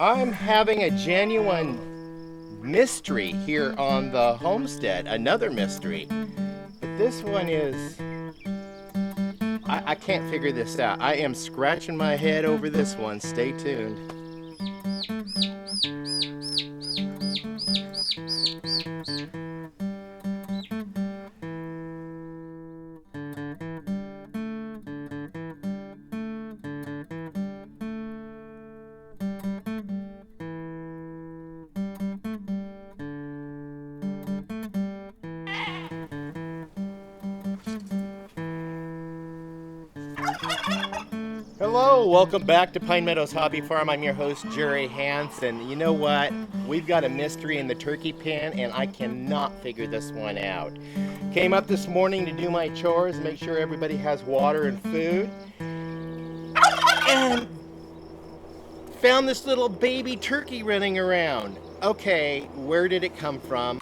I'm having a genuine mystery here on the homestead, another mystery. But this one is, I can't figure this out. I am scratching my head over this one. Stay tuned. Hello, welcome back to Pine Meadows Hobby Farm. I'm your host, Jerry Hansen. You know what? We've got a mystery in the turkey pen, and I cannot figure this one out. Came up this morning to do my chores, make sure everybody has water and food, and found this little baby turkey running around. Okay, where did it come from?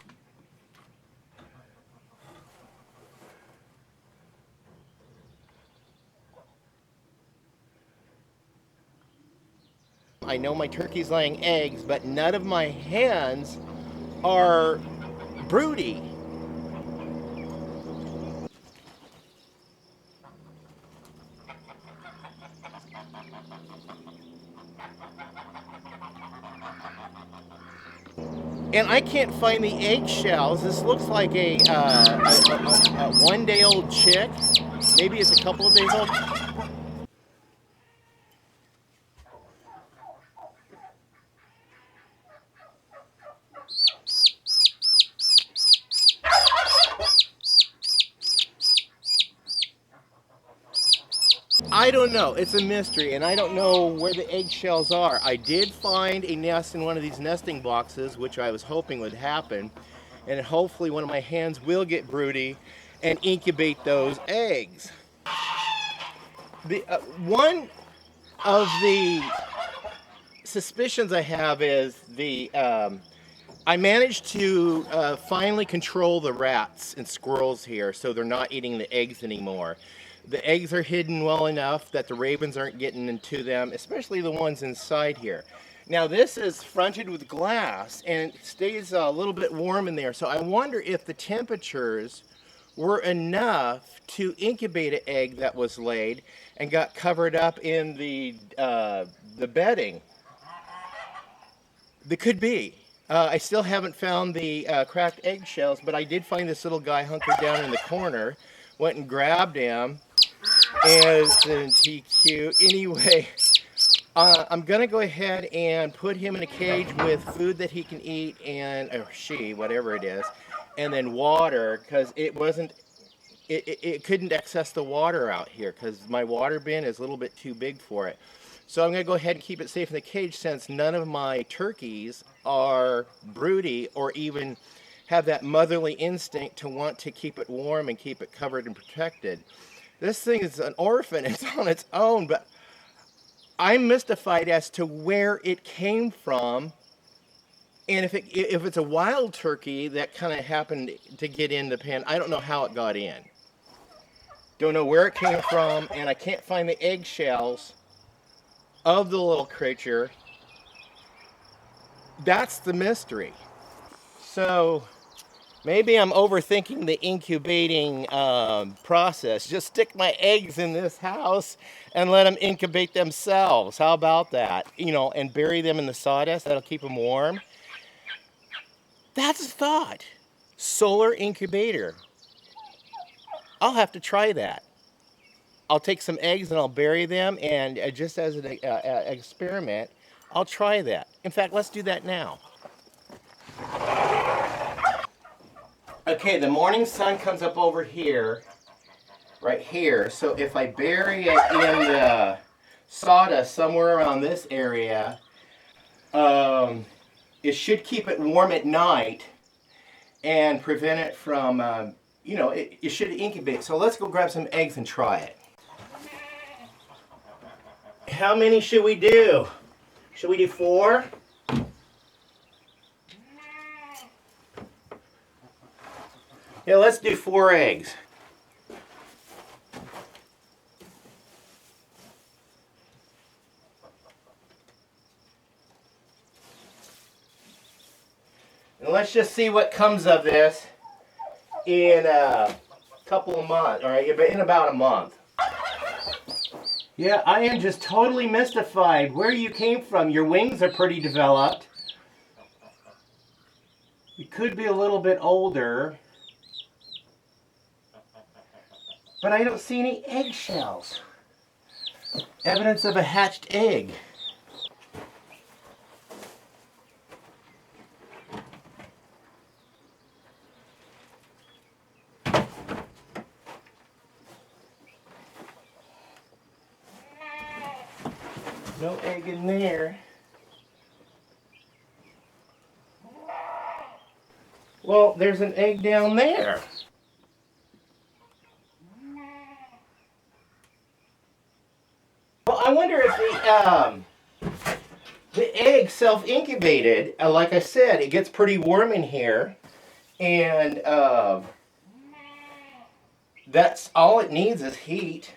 I know my turkey's laying eggs, but none of my hens are broody. And I can't find the eggshells. This looks like a one-day-old chick. Maybe it's a couple of days old. I don't know. It's a mystery, and I don't know where the eggshells are. I did find a nest in one of these nesting boxes, which I was hoping would happen, and hopefully one of my hens will get broody and incubate those eggs. One of the suspicions I have is I managed to finally control the rats and squirrels here so they're not eating the eggs anymore. The eggs are hidden well enough that the ravens aren't getting into them, especially the ones inside here. Now this is fronted with glass and it stays a little bit warm in there, so I wonder if the temperatures were enough to incubate an egg that was laid and got covered up in the bedding. That could be. I still haven't found the cracked eggshells, but I did find this little guy hunkered down in the corner. Went and grabbed him. Isn't he cute? Anyway, I'm going to go ahead and put him in a cage with food that he can eat, and or she, whatever it is, and then water, because it couldn't access the water out here because my water bin is a little bit too big for it. So I'm going to go ahead and keep it safe in the cage since none of my turkeys are broody or even have that motherly instinct to want to keep it warm and keep it covered and protected. This thing is an orphan. It's on its own, but I'm mystified as to where it came from. And if it's a wild turkey that kind of happened to get in the pen, I don't know how it got in. Don't know where it came from, and I can't find the eggshells of the little creature. That's the mystery. So maybe I'm overthinking the incubating process. Just stick my eggs in this house and let them incubate themselves. How about that? You know, and bury them in the sawdust. That'll keep them warm. That's a thought. Solar incubator. I'll have to try that. I'll take some eggs and I'll bury them, and just as an experiment, I'll try that. In fact, let's do that now. Okay, the morning sun comes up over here, right here. So if I bury it in the sawdust somewhere around this area, it should keep it warm at night and prevent it from, it should incubate. So let's go grab some eggs and try it. How many should we do? Should we do 4? Yeah, let's do 4 eggs. And let's just see what comes of this in a couple of months, or in about a month. Yeah, I am just totally mystified where you came from. Your wings are pretty developed. You could be a little bit older. But I don't see any eggshells. Evidence of a hatched egg. No egg in there. Well, there's an egg down there. Well, I wonder if the egg self-incubated. Like I said, it gets pretty warm in here, and that's all it needs is heat.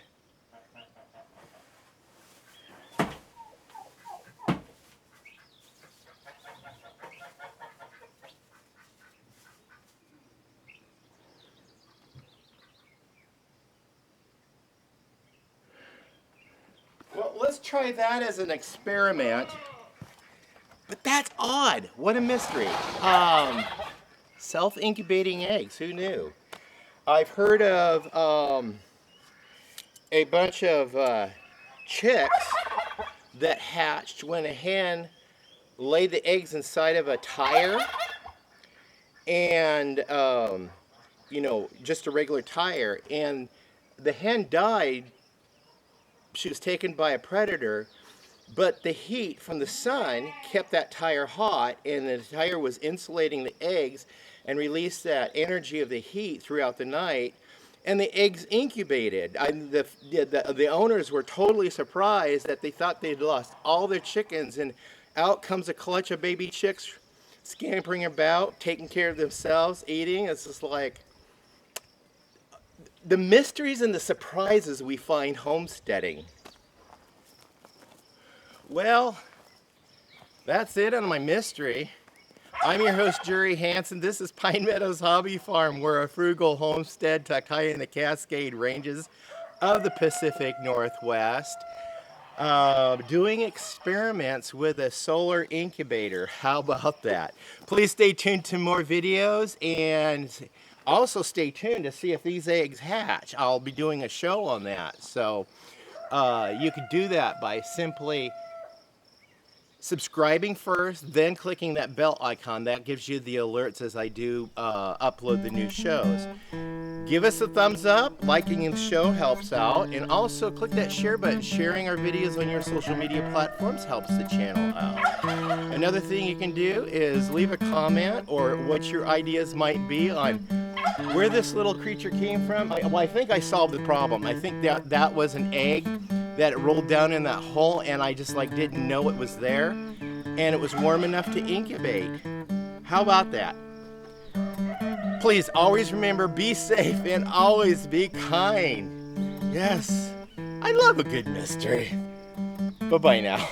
Well, let's try that as an experiment. But that's odd. What a mystery. Self-incubating eggs. Who knew? I've heard of a bunch of chicks that hatched when a hen laid the eggs inside of a tire, and you know, just a regular tire, and the hen died. She was taken by a predator, but the heat from the sun kept that tire hot, and the tire was insulating the eggs and released that energy of the heat throughout the night, and the eggs incubated. The owners were totally surprised that they thought they'd lost all their chickens, and out comes a clutch of baby chicks scampering about, taking care of themselves, eating. It's just like the mysteries and the surprises we find homesteading. Well, that's it on my mystery. I'm your host, Jerry Hansen. This is Pine Meadows Hobby Farm. We're a frugal homestead tucked high in the Cascade Ranges of the Pacific Northwest, doing experiments with a solar incubator. How about that? Please stay tuned to more videos, and also stay tuned to see if these eggs hatch. I'll be doing a show on that. So you can do that by simply subscribing first, then clicking that bell icon. That gives you the alerts as I do upload the new shows. Give us a thumbs up. Liking the show helps out. And also click that share button. Sharing our videos on your social media platforms helps the channel out. Another thing you can do is leave a comment or what your ideas might be on where this little creature came from. Well, I think I solved the problem. I think that was an egg that rolled down in that hole, and I just didn't know it was there, and it was warm enough to incubate. How about that? Please always remember, be safe and always be kind. Yes, I love a good mystery. Bye-bye now.